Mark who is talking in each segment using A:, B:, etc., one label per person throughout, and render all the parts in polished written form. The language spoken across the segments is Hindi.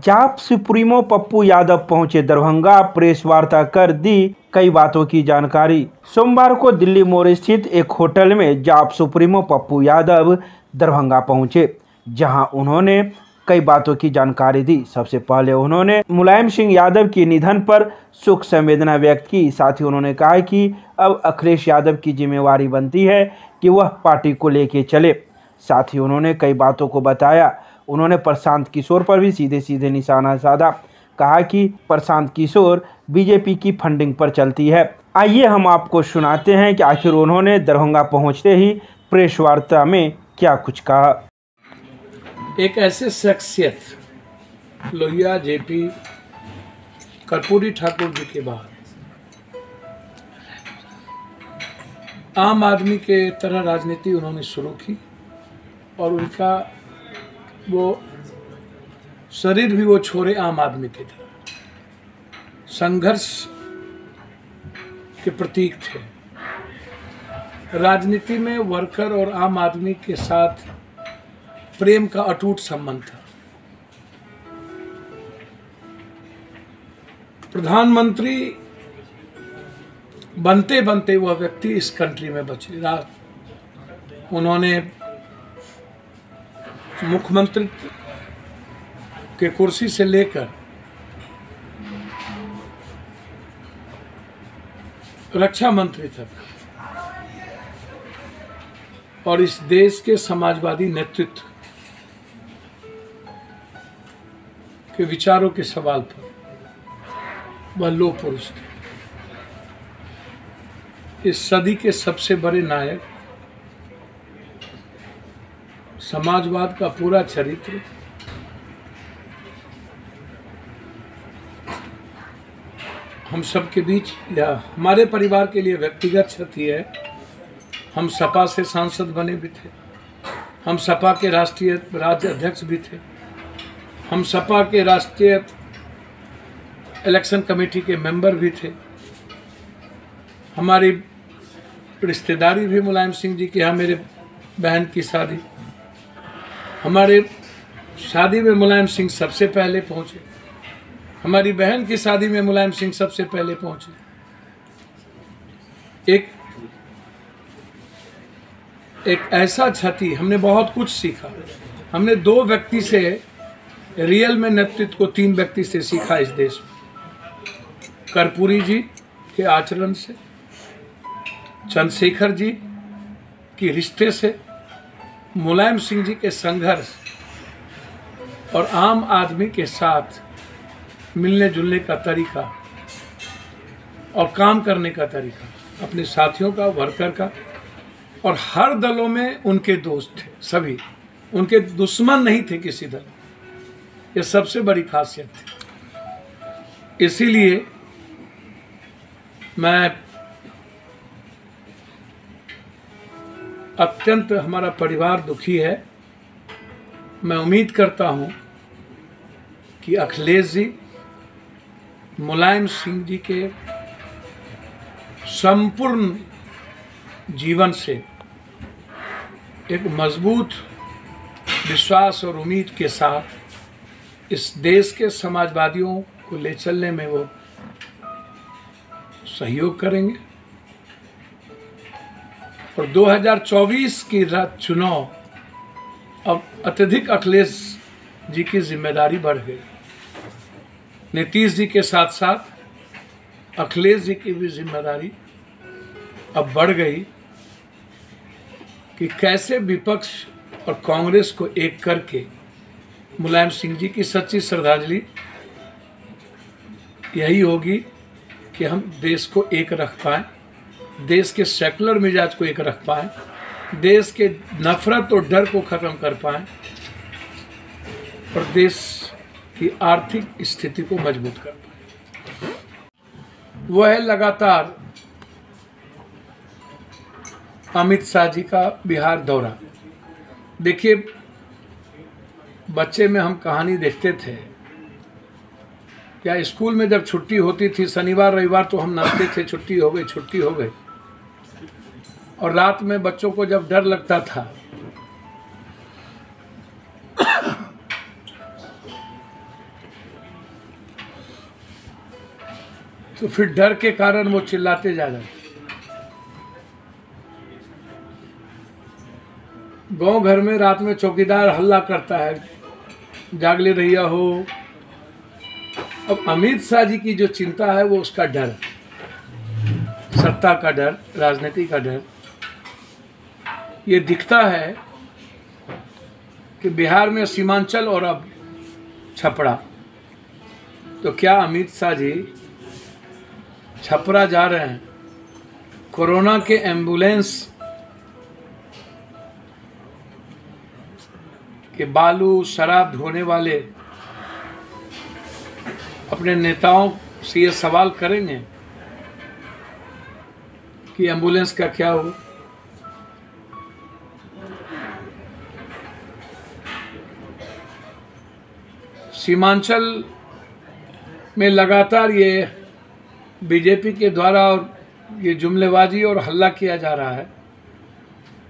A: जाप सुप्रीमो पप्पू यादव पहुंचे दरभंगा, प्रेस वार्ता कर दी कई बातों की जानकारी। सोमवार को दिल्ली मोड़ स्थित एक होटल में जाप सुप्रीमो पप्पू यादव दरभंगा पहुंचे, जहां उन्होंने कई बातों की जानकारी दी। सबसे पहले उन्होंने मुलायम सिंह यादव के निधन पर शोक संवेदना व्यक्त की। साथ ही उन्होंने कहा कि अब अखिलेश यादव की जिम्मेवारी बनती है कि वह पार्टी को लेके चले। साथ ही उन्होंने कई बातों को बताया। उन्होंने प्रशांत किशोर पर भी सीधे सीधे निशाना साधा। कहा कि प्रशांत किशोर बीजेपी की फंडिंग पर चलती है। आइए हम आपको सुनाते हैं कि आखिर उन्होंने दरभंगा पहुंचते ही प्रेस वार्ता में क्या कुछ कहा।
B: एक ऐसे शख्सियत लोहिया जेपी कर्पूरी ठाकुर जी के बाद आम आदमी के तरह राजनीति उन्होंने शुरू की और उनका वो शरीर भी वो छोरे आम आदमी की तरह संघर्ष के प्रतीक थे। राजनीति में वर्कर और आम आदमी के साथ प्रेम का अटूट संबंध था। प्रधानमंत्री बनते बनते वह व्यक्ति इस कंट्री में बचे। उन्होंने मुख्यमंत्री के कुर्सी से लेकर रक्षा मंत्री तक और इस देश के समाजवादी नेतृत्व के विचारों के सवाल पर वह लोह पुरुष थे। इस सदी के सबसे बड़े नायक, समाजवाद का पूरा चरित्र, हम सब के बीच या हमारे परिवार के लिए व्यक्तिगत क्षति है। हम सपा से सांसद बने भी थे, हम सपा के राष्ट्रीय राज्य अध्यक्ष भी थे, हम सपा के राष्ट्रीय इलेक्शन कमेटी के मेंबर भी थे। हमारी रिश्तेदारी भी मुलायम सिंह जी के यहाँ, मेरे बहन की शादी, हमारे शादी में मुलायम सिंह सबसे पहले पहुँचे, हमारी बहन की शादी में मुलायम सिंह सबसे पहले पहुँचे। एक ऐसा क्षति, हमने बहुत कुछ सीखा। हमने 2 व्यक्ति से रियल में नेतृत्व को 3 व्यक्ति से सीखा इस देश में। कर्पूरी जी के आचरण से, चंद्रशेखर जी की रिश्ते से, मुलायम सिंह जी के संघर्ष और आम आदमी के साथ मिलने जुलने का तरीका और काम करने का तरीका, अपने साथियों का, वर्कर का। और हर दलों में उनके दोस्त थे, सभी उनके दुश्मन नहीं थे किसी दल। ये सबसे बड़ी खासियत थी। इसीलिए मैं अत्यंत, हमारा परिवार दुखी है। मैं उम्मीद करता हूं कि अखिलेश जी मुलायम सिंह जी के संपूर्ण जीवन से एक मजबूत विश्वास और उम्मीद के साथ इस देश के समाजवादियों को ले चलने में वो सहयोग करेंगे और 2024 की चुनाव अब अत्यधिक अखिलेश जी की जिम्मेदारी बढ़ गई। नीतीश जी के साथ साथ अखिलेश जी की भी जिम्मेदारी अब बढ़ गई कि कैसे विपक्ष और कांग्रेस को एक करके मुलायम सिंह जी की सच्ची श्रद्धांजलि यही होगी कि हम देश को एक रख पाएं, देश के सेकुलर मिजाज को एक रख पाएं, देश के नफरत और डर को खत्म कर पाएं और देश की आर्थिक स्थिति को मजबूत कर पाएं। वह है लगातार अमित शाह जी का बिहार दौरा। देखिए, बच्चे में हम कहानी देखते थे, क्या स्कूल में जब छुट्टी होती थी शनिवार रविवार तो हम नाचते थे, छुट्टी हो गई, छुट्टी हो गई। और रात में बच्चों को जब डर लगता था तो फिर डर के कारण वो चिल्लाते जा रहे थे। गांव घर में रात में चौकीदार हल्ला करता है, जागले रहिया हो। अब अमित शाह जी की जो चिंता है वो उसका डर, सत्ता का डर, राजनीति का डर। ये दिखता है कि बिहार में सीमांचल और अब छपरा, तो क्या अमित शाह जी छपरा जा रहे हैं? कोरोना के एम्बुलेंस के बालू शराब ढोने वाले अपने नेताओं से ये सवाल करेंगे कि एम्बुलेंस का क्या हो? सीमांचल में लगातार ये बीजेपी के द्वारा और ये जुमलेबाजी और हल्ला किया जा रहा है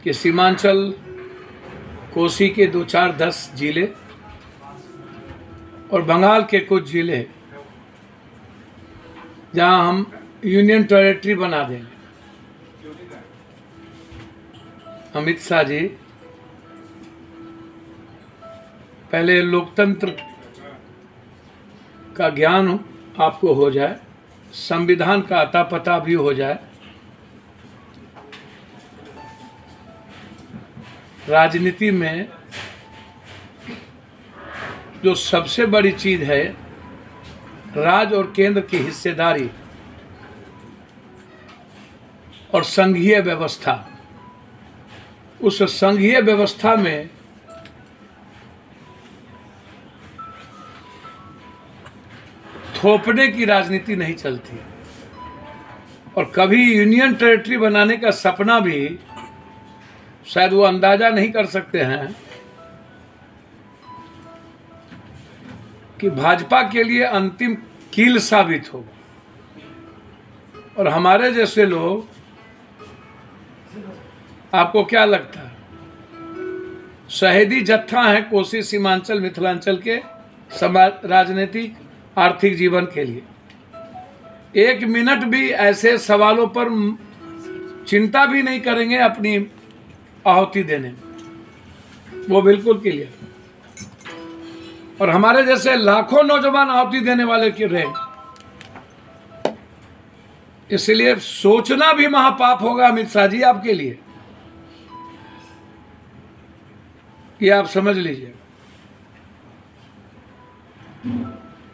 B: कि सीमांचल, कोसी के 2-4-10 जिले और बंगाल के कुछ जिले जहां हम यूनियन टेरिटरी बना देंगे। अमित शाह जी, पहले लोकतंत्र का ज्ञान आपको हो जाए, संविधान का अता पता भी हो जाए, राजनीति में जो सबसे बड़ी चीज है राज्य और केंद्र की हिस्सेदारी और संघीय व्यवस्था, उस संघीय व्यवस्था में थोपने की राजनीति नहीं चलती। और कभी यूनियन टेरिटरी बनाने का सपना भी शायद वो अंदाजा नहीं कर सकते हैं कि भाजपा के लिए अंतिम कील साबित होगा। और हमारे जैसे लोग, आपको क्या लगता है, शहीदी जत्था है कोसी सीमांचल मिथिलांचल के समाज, राजनीतिक, आर्थिक जीवन के लिए। एक मिनट भी ऐसे सवालों पर चिंता भी नहीं करेंगे अपनी आहुति देने में, वो बिल्कुल क्लियर। और हमारे जैसे लाखों नौजवान आहुति देने वाले के रहे, इसलिए सोचना भी महापाप होगा अमित शाह जी आपके लिए, ये आप समझ लीजिए।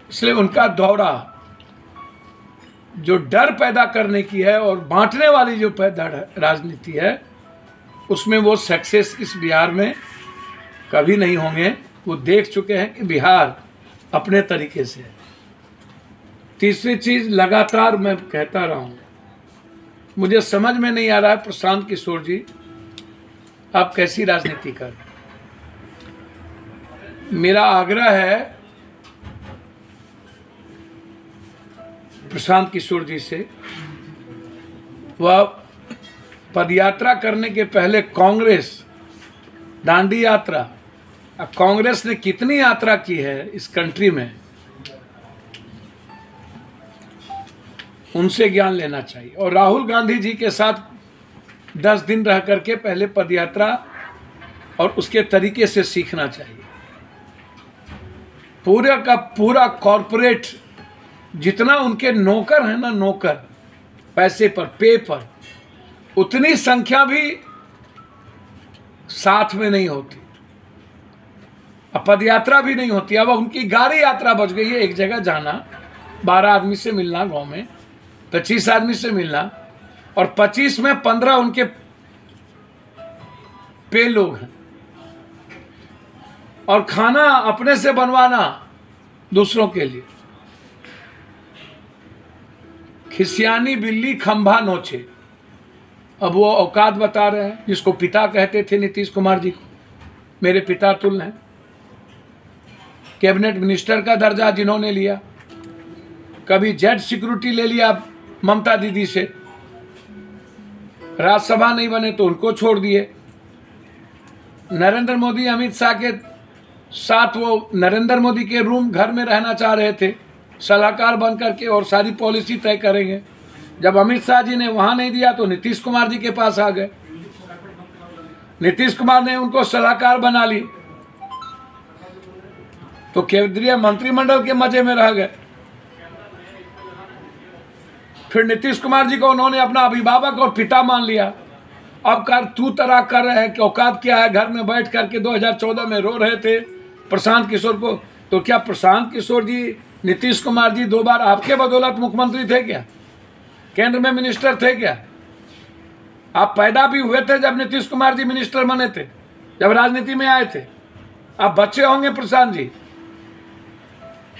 B: इसलिए उनका दौरा जो डर पैदा करने की है और बांटने वाली जो राजनीति है, उसमें वो सक्सेस इस बिहार में कभी नहीं होंगे। वो देख चुके हैं कि बिहार अपने तरीके से है। तीसरी चीज, लगातार मैं कहता रहा हूं, मुझे समझ में नहीं आ रहा है प्रशांत किशोर जी, आप कैसी राजनीति कर। मेरा आग्रह है प्रशांत किशोर जी से, वह पदयात्रा करने के पहले कांग्रेस दांडी यात्रा, कांग्रेस ने कितनी यात्रा की है इस कंट्री में, उनसे ज्ञान लेना चाहिए। और राहुल गांधी जी के साथ 10 दिन रह करके पहले पदयात्रा और उसके तरीके से सीखना चाहिए। पूरे का पूरा कॉरपोरेट, जितना उनके नौकर है ना, नौकर पैसे पर, पे पर, उतनी संख्या भी साथ में नहीं होती, अब पदयात्रा भी नहीं होती। अब उनकी गाड़ी यात्रा बच गई है, एक जगह जाना, 12 आदमी से मिलना, गांव में 25 आदमी से मिलना, और 25 में 15 उनके पे लोग हैं, और खाना अपने से बनवाना दूसरों के लिए। खिसियानी बिल्ली खंभा नोचे, अब वो औकात बता रहे हैं, जिसको पिता कहते थे नीतीश कुमार जी को, मेरे पिता तुल्य हैं। कैबिनेट मिनिस्टर का दर्जा जिन्होंने लिया, कभी जेड सिक्योरिटी ले लिया ममता दीदी से, राज्यसभा नहीं बने तो उनको छोड़ दिए। नरेंद्र मोदी अमित शाह के साथ वो नरेंद्र मोदी के रूम घर में रहना चाह रहे थे, सलाहकार बन करके और सारी पॉलिसी तय करेंगे। जब अमित शाह जी ने वहां नहीं दिया तो नीतीश कुमार जी के पास आ गए, नीतीश कुमार ने उनको सलाहकार बना ली, तो केंद्रीय मंत्रिमंडल के मजे में रह गए। फिर नीतीश कुमार जी को उन्होंने अपना अभिभावक और पिता मान लिया। अब कर तू तरा कर रहे हैं कि औकात क्या है। घर में बैठ करके 2014 में रो रहे थे प्रशांत किशोर को, तो क्या प्रशांत किशोर जी, नीतीश कुमार जी 2 बार आपके बदौलत मुख्यमंत्री थे क्या? केंद्र में मिनिस्टर थे क्या? आप पैदा भी हुए थे जब नीतीश कुमार जी मिनिस्टर बने थे, जब राजनीति में आए थे। आप बच्चे होंगे प्रशांत जी,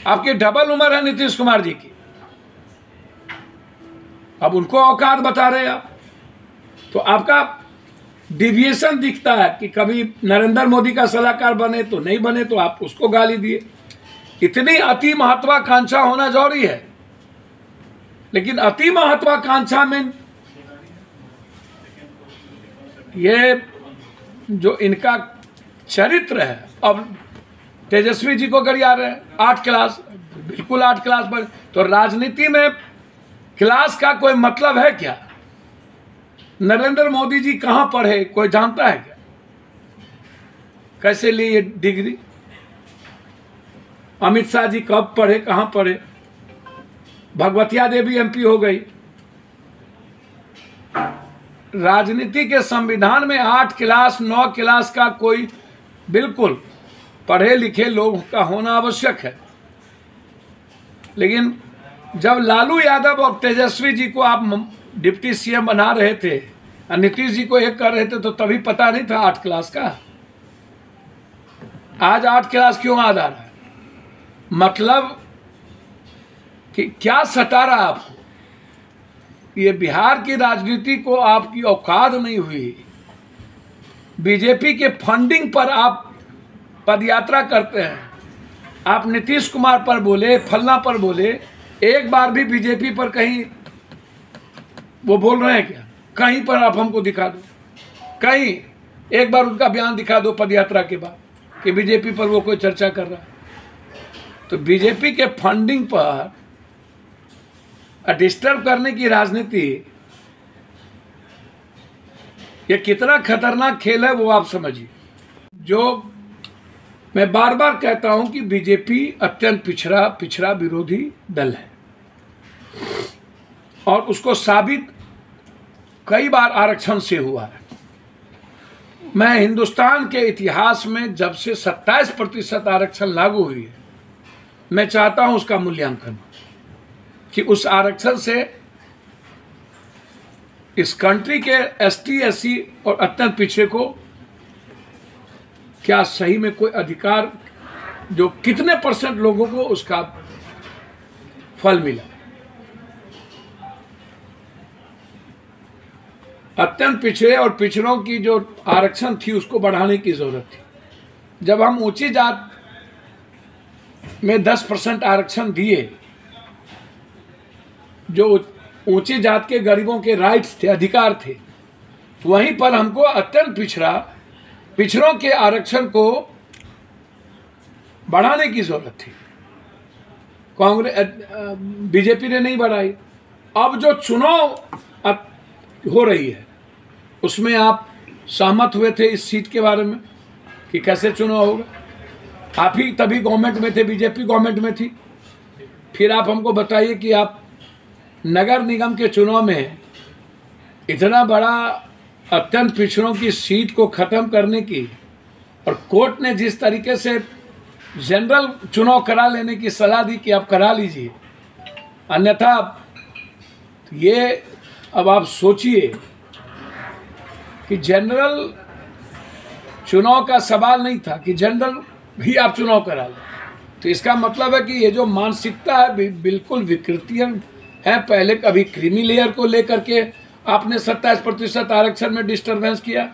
B: आपकी डबल उम्र है नीतीश कुमार जी की। अब उनको औकात बता रहे हैं आप, तो आपका डिविएशन दिखता है कि कभी नरेंद्र मोदी का सलाहकार बने तो नहीं बने, तो आप उसको गाली दिए। इतनी अति महत्वाकांक्षा होना जरूरी है, लेकिन अति महत्वाकांक्षा में ये जो इनका चरित्र है, अब तेजस्वी जी को गरिया रहे हैं 8 क्लास, बिल्कुल 8 क्लास पर। तो राजनीति में क्लास का कोई मतलब है क्या? नरेंद्र मोदी जी कहां पढ़े कोई जानता है क्या? कैसे लिए ये डिग्री? अमित शाह जी कब पढ़े, कहां पढ़े? भगवतिया देवी एमपी हो गई। राजनीति के संविधान में 8 क्लास 9 क्लास का कोई, बिल्कुल पढ़े लिखे लोग का होना आवश्यक है। लेकिन जब लालू यादव और तेजस्वी जी को आप डिप्टी सीएम बना रहे थे और नीतीश जी को एक कर रहे थे, तो तभी पता नहीं था 8 क्लास का। आज 8 क्लास क्यों याद आ रहा है? मतलब कि क्या सता रहा आपको? ये बिहार की राजनीति को आपकी औकात नहीं हुई। बीजेपी के फंडिंग पर आप पदयात्रा करते हैं, आप नीतीश कुमार पर बोले, फलना पर बोले, एक बार भी बीजेपी पर कहीं वो बोल रहे हैं क्या? कहीं पर आप हमको दिखा दो, कहीं एक बार उनका बयान दिखा दो पदयात्रा के बाद कि बीजेपी पर वो कोई चर्चा कर रहा है। तो बीजेपी के फंडिंग पर डिस्टर्ब करने की राजनीति, ये कितना खतरनाक खेल है वो आप समझिए। जो मैं बार बार कहता हूं कि बीजेपी अत्यंत पिछड़ा विरोधी दल है, और उसको साबित कई बार आरक्षण से हुआ है। मैं हिंदुस्तान के इतिहास में जब से 27% आरक्षण लागू हुई है, मैं चाहता हूं उसका मूल्यांकन, कि उस आरक्षण से इस कंट्री के एसटी एससी और अत्यंत पिछड़े को क्या सही में कोई अधिकार, जो कितने % लोगों को उसका फल मिला। अत्यंत पिछड़े और पिछड़ों की जो आरक्षण थी उसको बढ़ाने की जरूरत थी। जब हम ऊंची जात में 10% आरक्षण दिए, जो ऊंची जात के गरीबों के राइट्स थे, अधिकार थे, वहीं पर हमको अत्यंत पिछड़ों के आरक्षण को बढ़ाने की जरूरत थी। बीजेपी ने नहीं बढ़ाई। अब जो चुनाव हो रही है उसमें आप सहमत हुए थे इस सीट के बारे में कि कैसे चुनाव होगा? आप ही तभी गवर्नमेंट में थे, बीजेपी गवर्नमेंट में थी। फिर आप हमको बताइए कि आप नगर निगम के चुनाव में इतना बड़ा अत्यंत पिछड़ों की सीट को खत्म करने की, और कोर्ट ने जिस तरीके से जनरल चुनाव करा लेने की सलाह दी कि आप करा लीजिए, अन्यथा ये अब आप सोचिए कि जनरल चुनाव का सवाल नहीं था कि जनरल भी आप चुनाव करा लें। तो इसका मतलब है कि ये जो मानसिकता है बिल्कुल विकृतियां है। पहले कभी क्रीमी लेयर को लेकर के आपने 27% आरक्षण में डिस्टर्बेंस किया,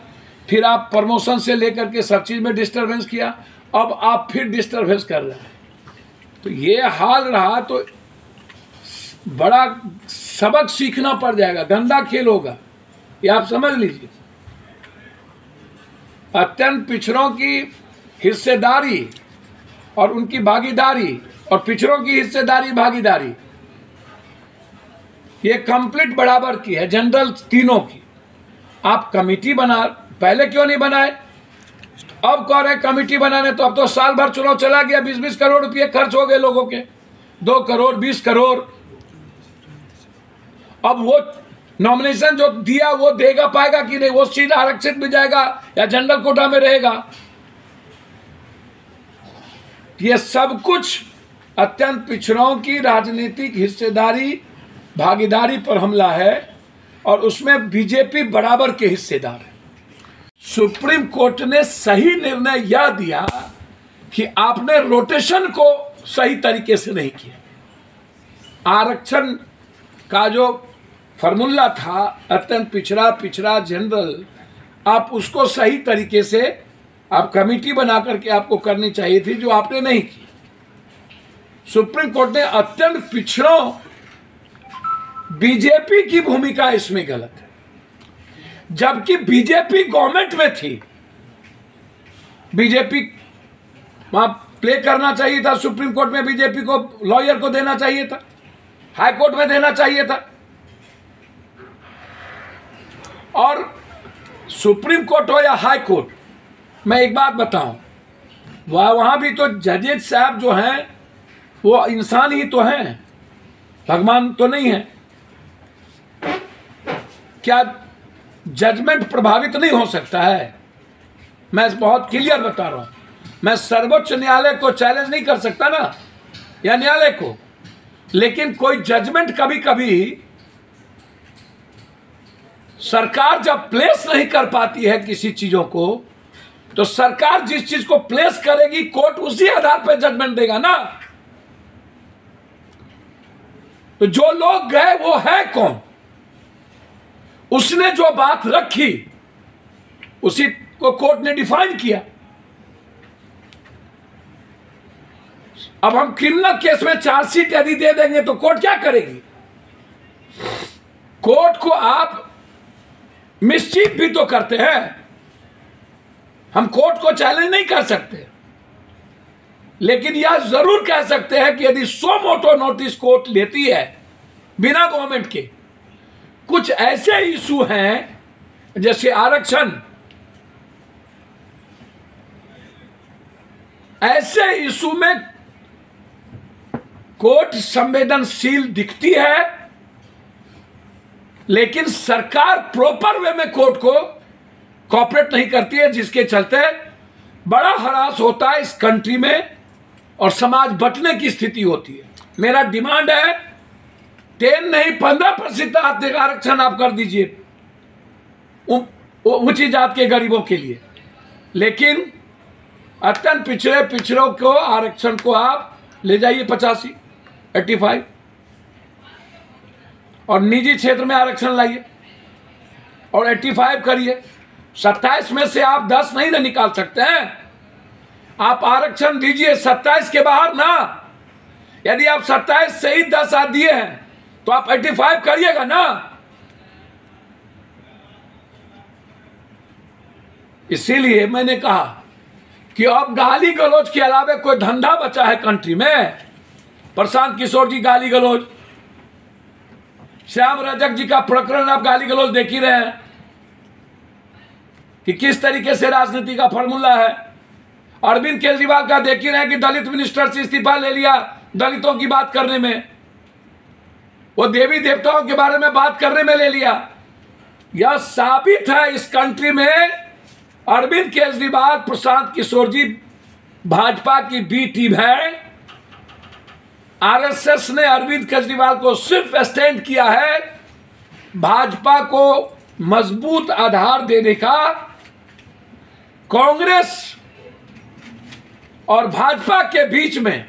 B: फिर आप प्रमोशन से लेकर के सब चीज़ में डिस्टर्बेंस किया, अब आप फिर डिस्टर्बेंस कर रहे हैं। तो ये हाल रहा तो बड़ा सबक सीखना पड़ जाएगा, गंदा खेल होगा, ये आप समझ लीजिए। अत्यंत पिछड़ों की हिस्सेदारी और उनकी भागीदारी और पिछड़ों की हिस्सेदारी भागीदारी ये कंप्लीट बराबर की है, जनरल तीनों की। आप कमेटी बना, पहले क्यों नहीं बनाए? अब कह रहे कमेटी बनाने, तो अब तो साल भर चुनाव चला गया, 20-20 करोड़ रुपए खर्च हो गए लोगों के, 2 करोड़ 20 करोड़। अब वो नॉमिनेशन जो दिया वो देगा पाएगा कि नहीं? वो सीट आरक्षित भी जाएगा या जनरल कोटा में रहेगा? ये सब कुछ अत्यंत पिछड़ों की राजनीतिक हिस्सेदारी भागीदारी पर हमला है और उसमें बीजेपी बराबर के हिस्सेदार है। सुप्रीम कोर्ट ने सही निर्णय यह दिया कि आपने रोटेशन को सही तरीके से नहीं किया। आरक्षण का जो फॉर्मूला था अत्यंत पिछड़ा जनरल, आप उसको सही तरीके से आप कमेटी बना करके आपको करनी चाहिए थी, जो आपने नहीं की। सुप्रीम कोर्ट ने अत्यंत पिछड़ों, बीजेपी की भूमिका इसमें गलत है, जबकि बीजेपी गवर्नमेंट में थी। बीजेपी वहां प्ले करना चाहिए था, सुप्रीम कोर्ट में बीजेपी को लॉयर को देना चाहिए था, हाई कोर्ट में देना चाहिए था। और सुप्रीम कोर्ट हो या हाई कोर्ट, मैं एक बात बताऊं, वहां भी तो जजेज साहब जो हैं वो इंसान ही तो हैं, भगवान तो नहीं है। क्या जजमेंट प्रभावित नहीं हो सकता है? मैं बहुत क्लियर बता रहा हूं। मैं सर्वोच्च न्यायालय को चैलेंज नहीं कर सकता ना, या न्यायालय को, लेकिन कोई जजमेंट कभी कभी सरकार जब प्लेस नहीं कर पाती है किसी चीजों को, तो सरकार जिस चीज को प्लेस करेगी कोर्ट उसी आधार पर जजमेंट देगा ना। तो जो लोग गए वो है कौन? उसने जो बात रखी उसी को कोर्ट ने डिफाइन किया। अब हम क्रिमिनल केस में चार्जशीट यदि दे देंगे तो कोर्ट क्या करेगी? कोर्ट को आप मिसचीफ भी तो करते हैं, हम कोर्ट को चैलेंज नहीं कर सकते, लेकिन यह जरूर कह सकते हैं कि यदि सो मोटो नोटिस कोर्ट लेती है बिना गवर्नमेंट के, कुछ ऐसे इशू हैं जैसे आरक्षण, ऐसे इशू में कोर्ट संवेदनशील दिखती है, लेकिन सरकार प्रॉपर वे में कोर्ट को कॉपरेट नहीं करती है, जिसके चलते बड़ा हरास होता है इस कंट्री में और समाज बंटने की स्थिति होती है। मेरा डिमांड है 10 नहीं 15% आरक्षण आप कर दीजिए ऊंची जात के गरीबों के लिए, लेकिन अत्यंत पिछड़ों को आरक्षण को आप ले जाइए 85, 85 और निजी क्षेत्र में आरक्षण लाइए और 85 करिए। 27 में से आप 10 नहीं ना निकाल सकते हैं, आप आरक्षण दीजिए 27 के बाहर ना। यदि आप 27 से ही 10 आ दिए हैं तो आप 85 करिएगा ना। इसीलिए मैंने कहा कि अब गाली गलौज के अलावा कोई धंधा बचा है कंट्री में? प्रशांत किशोर जी गाली गलौज, श्याम रजक जी का प्रकरण आप गाली गलौज देख ही रहे हैं कि किस तरीके से राजनीति का फॉर्मूला है। अरविंद केजरीवाल का देख ही रहे हैं कि दलित मिनिस्टर से इस्तीफा ले लिया दलितों की बात करने में, वो देवी देवताओं के बारे में बात करने में ले लिया। यह साबित है इस कंट्री में अरविंद केजरीवाल, प्रशांत किशोर जी भाजपा की बी टीम है। आरएसएस ने अरविंद केजरीवाल को सिर्फ स्टैंड किया है भाजपा को मजबूत आधार देने का। कांग्रेस और भाजपा के बीच में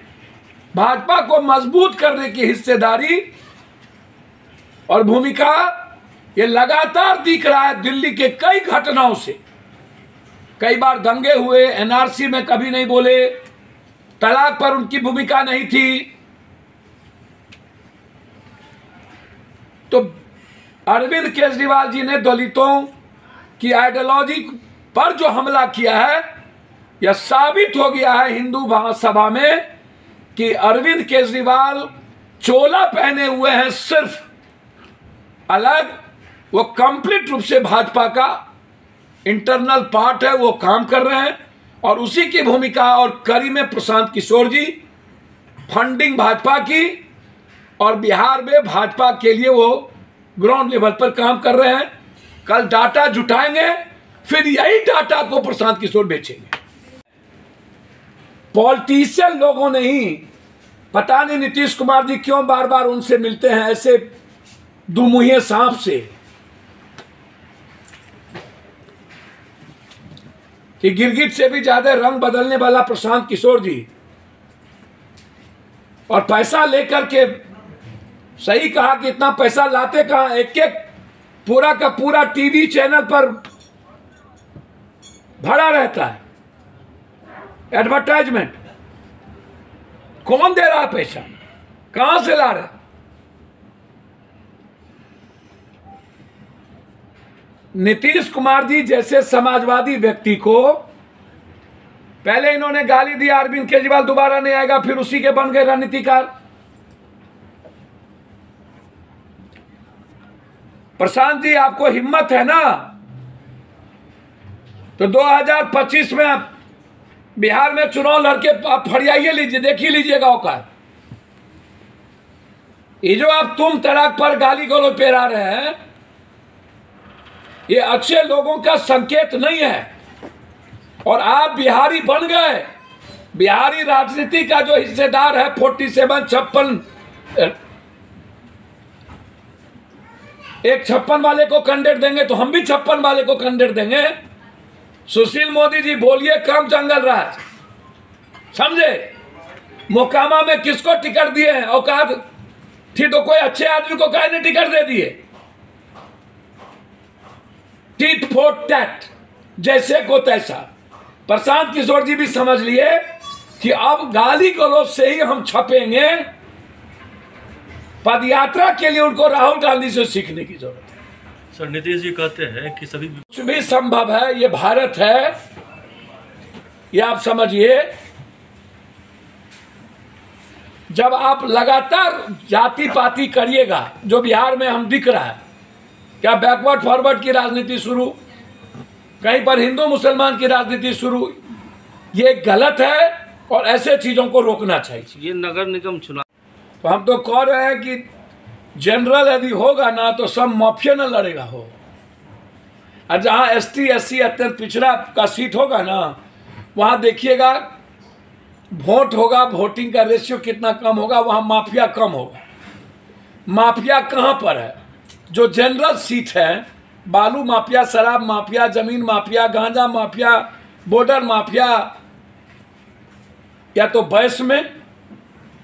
B: भाजपा को मजबूत करने की हिस्सेदारी और भूमिका ये लगातार दिख रहा है। दिल्ली के कई घटनाओं से, कई बार दंगे हुए, एनआरसी में कभी नहीं बोले, तलाक पर उनकी भूमिका नहीं थी। तो अरविंद केजरीवाल जी ने दलितों की आइडियोलॉजी पर जो हमला किया है यह साबित हो गया है हिंदू महासभा में कि अरविंद केजरीवाल चोला पहने हुए हैं, सिर्फ अलग, वो कंप्लीट रूप से भाजपा का इंटरनल पार्ट है, वो काम कर रहे हैं। और उसी की भूमिका और कड़ी में प्रशांत किशोर जी फंडिंग भाजपा की, और बिहार में भाजपा के लिए वो ग्राउंड लेवल पर काम कर रहे हैं। कल डाटा जुटाएंगे, फिर यही डाटा को प्रशांत किशोर बेचेंगे। पॉलिटिशियन लोगों ने ही, पता नहीं नीतीश कुमार जी क्यों बार बार उनसे मिलते हैं ऐसे दुमुहिए सांप से, कि गिरगिट से भी ज्यादा रंग बदलने वाला प्रशांत किशोर जी, और पैसा लेकर के, सही कहा कि इतना पैसा लाते कहां, एक एक पूरा का पूरा टीवी चैनल पर भरा रहता है एडवर्टाइजमेंट। कौन दे रहा है पैसा, कहां से ला रहे? नीतीश कुमार जी जैसे समाजवादी व्यक्ति को पहले इन्होंने गाली दिया, अरविंद केजरीवाल दोबारा नहीं आएगा, फिर उसी के बन गए रणनीतिकार। प्रशांत जी आपको हिम्मत है ना, तो 2025 में बिहार में चुनाव लड़के आप फरियाइए लीजिए, देखिए लीजिएगा औकात। ये जो आप तुम तड़ाक पर गाली गलौज पेरा रहे हैं, ये अच्छे लोगों का संकेत नहीं है। और आप बिहारी बन गए, बिहारी राजनीति का जो हिस्सेदार है 47 56, एक 56 वाले को कैंडिडेट देंगे तो हम भी 56 वाले को कैंडिडेट देंगे। सुशील मोदी जी बोलिए कम जंगल राज, समझे? मोकामा में किसको टिकट दिए हैं? औकात थी तो कोई अच्छे आदमी को काहे ने टिकट दे दिए? टिट फॉर टैट, जैसे को तैसा। प्रशांत किशोर जी भी समझ लिए कि अब गाली गलौज से ही हम छपेंगे। पदयात्रा के लिए उनको राहुल गांधी से सीखने की जरूरत है।
C: सर नीतीश जी कहते हैं कि सभी
B: कुछ भी संभव है, ये भारत है, ये आप समझिए। जब आप लगातार जाति पाति करिएगा, जो बिहार में हम दिख रहा है, क्या बैकवर्ड फॉरवर्ड की राजनीति शुरू, कहीं पर हिंदू मुसलमान की राजनीति शुरू, ये गलत है और ऐसे चीजों को रोकना चाहिए।
C: ये नगर निगम चुनाव,
B: तो हम तो कह रहे हैं कि जनरल यदि होगा ना तो सब माफिया न लड़ेगा हो, और जहाँ ST SC अत्यंत पिछड़ा का सीट होगा ना, वहाँ देखिएगा वोट होगा, वोटिंग का रेशियो कितना कम होगा, वहाँ माफिया कम होगा। माफिया कहाँ पर है? जो जनरल सीट है, बालू माफिया, शराब माफिया, जमीन माफिया, गांजा माफिया, बॉर्डर माफिया, या तो बैस में,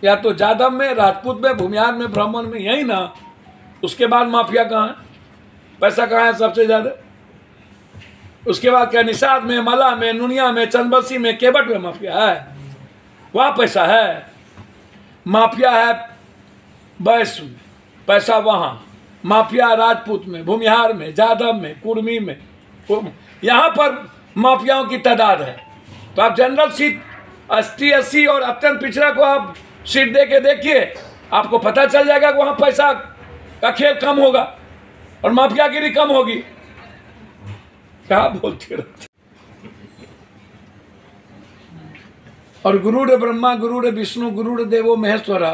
B: या तो जादव में, राजपूत में, भूमिहार में, ब्राह्मण में, यही ना। उसके बाद माफिया कहाँ है? पैसा कहाँ है सबसे ज्यादा? उसके बाद क्या निषाद में, मला में, नुनिया में, चंदबसी में, केवट में माफिया है, वहाँ पैसा है। माफिया है बैस में, पैसा वहाँ। माफिया राजपूत में, भूमिहार में, जादव में, कुर्मी में, यहाँ पर माफियाओं की तादाद है। तो आप जनरल सीट ST SC और अत्यंत पिछड़ा को आप सीट दे के देखिए, आपको पता चल जाएगा कि वहाँ पैसा का खेल कम होगा और माफियागिरी कम होगी। क्या बोलते रहते? और गुरुरे ब्रह्मा गुरुरे विष्णु गुरुरे देवो महेश्वरा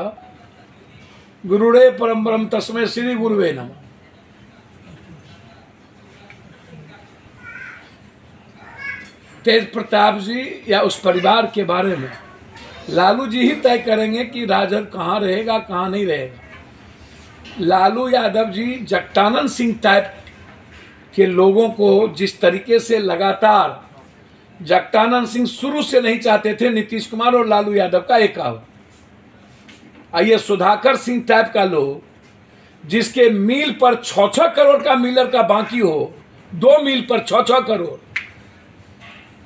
B: गुरुरे परम ब्रह्म तस्मै श्री गुरुवे नमः। तेज प्रताप जी या उस परिवार के बारे में लालू जी ही तय करेंगे कि राजद कहाँ रहेगा, कहाँ नहीं रहेगा। लालू यादव जी जगटानंद सिंह टाइप के लोगों को जिस तरीके से लगातार, जगटानंद सिंह शुरू से नहीं चाहते थे नीतीश कुमार और लालू यादव का एक हो। आइए सुधाकर सिंह टाइप का लोग, जिसके मील पर 6-6 करोड़ का मिलर का बाकी हो, 2 मील पर 6-6 करोड़,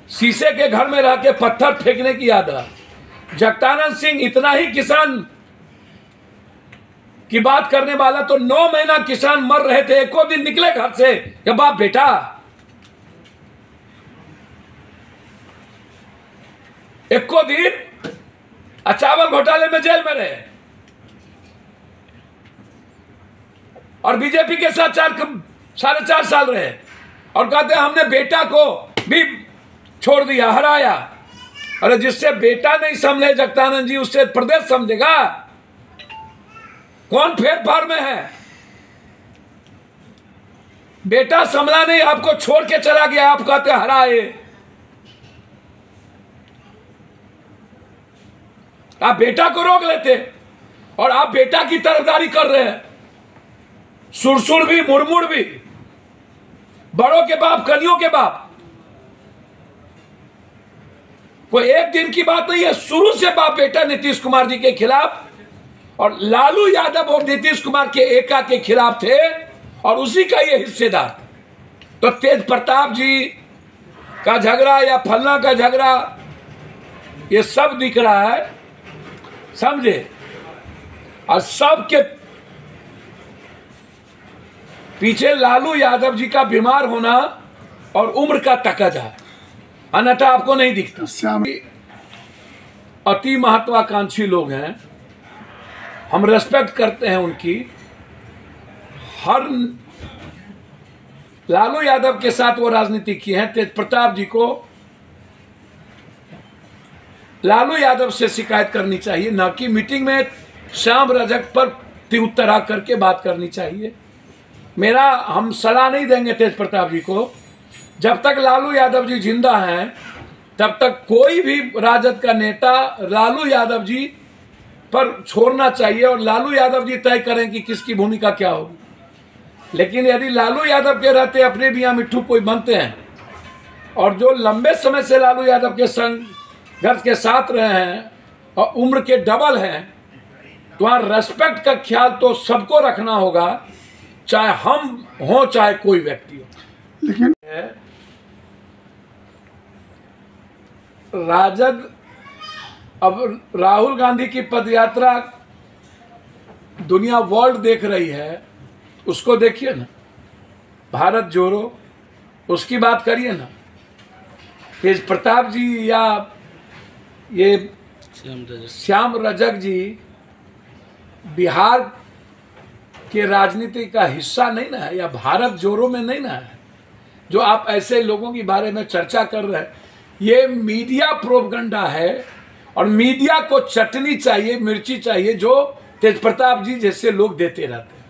B: शीशे के घर में रह के पत्थर फेंकने की आदत। जगटानंद सिंह इतना ही किसान की बात करने वाला, तो 9 महीना किसान मर रहे थे, एको दिन निकले घर से कि बाप बेटा एको दिन चावल घोटाले में जेल में रहे और बीजेपी के साथ 4.5 साल रहे और कहते हैं हमने बेटा को भी छोड़ दिया, हराया। अरे जिससे बेटा नहीं समझे जगदानंद जी, उससे प्रदेश समझेगा? कौन फेर फार में है? बेटा संभला नहीं, आपको छोड़ के चला गया, आप कहते हराए। आप बेटा को रोक लेते और आप बेटा की तरफदारी कर रहे हैं। सुरसुर भी, मुड़मुड़ भी, बड़ों के बाप, कलियों के बाप। कोई एक दिन की बात नहीं है, शुरू से बाप बेटा नीतीश कुमार जी के खिलाफ, और लालू यादव और नीतीश कुमार के एका के खिलाफ थे और उसी का ये हिस्सेदार। तो तेज प्रताप जी का झगड़ा या फलना का झगड़ा, ये सब दिख रहा है, समझे? और सबके पीछे लालू यादव जी का बीमार होना और उम्र का तकाजा है, अन्यथा आपको नहीं दिखता। अति महत्वाकांक्षी लोग हैं, हम रेस्पेक्ट करते हैं उनकी। हर लालू यादव के साथ वो राजनीति की है। तेज प्रताप जी को लालू यादव से शिकायत करनी चाहिए, न कि मीटिंग में श्याम रजक पर तिउतरा करके बात करनी चाहिए। हम सलाह नहीं देंगे तेज प्रताप जी को। जब तक लालू यादव जी जिंदा हैं तब तक कोई भी राजद का नेता लालू यादव जी पर छोड़ना चाहिए और लालू यादव जी तय करें कि किसकी भूमिका क्या होगी। लेकिन यदि लालू यादव के रहते अपने मियां मिट्ठू कोई बनते हैं और जो लंबे समय से लालू यादव के संघर्ष के साथ रहे हैं और उम्र के डबल हैं, तो वहाँ रेस्पेक्ट का ख्याल तो सबको रखना होगा, चाहे हम हो चाहे कोई व्यक्ति हो।
D: लेकिन
B: राजद अब राहुल गांधी की पदयात्रा दुनिया वर्ल्ड देख रही है, उसको देखिए ना, भारत जोड़ो, उसकी बात करिए ना। तेज प्रताप जी या ये श्याम रजक जी बिहार के राजनीति का हिस्सा नहीं ना है, या भारत जोड़ो में नहीं ना है। जो आप ऐसे लोगों के बारे में चर्चा कर रहे हैं, ये मीडिया प्रोपगंडा है और मीडिया को चटनी चाहिए, मिर्ची चाहिए, जो तेज प्रताप जी जैसे लोग देते रहते हैं।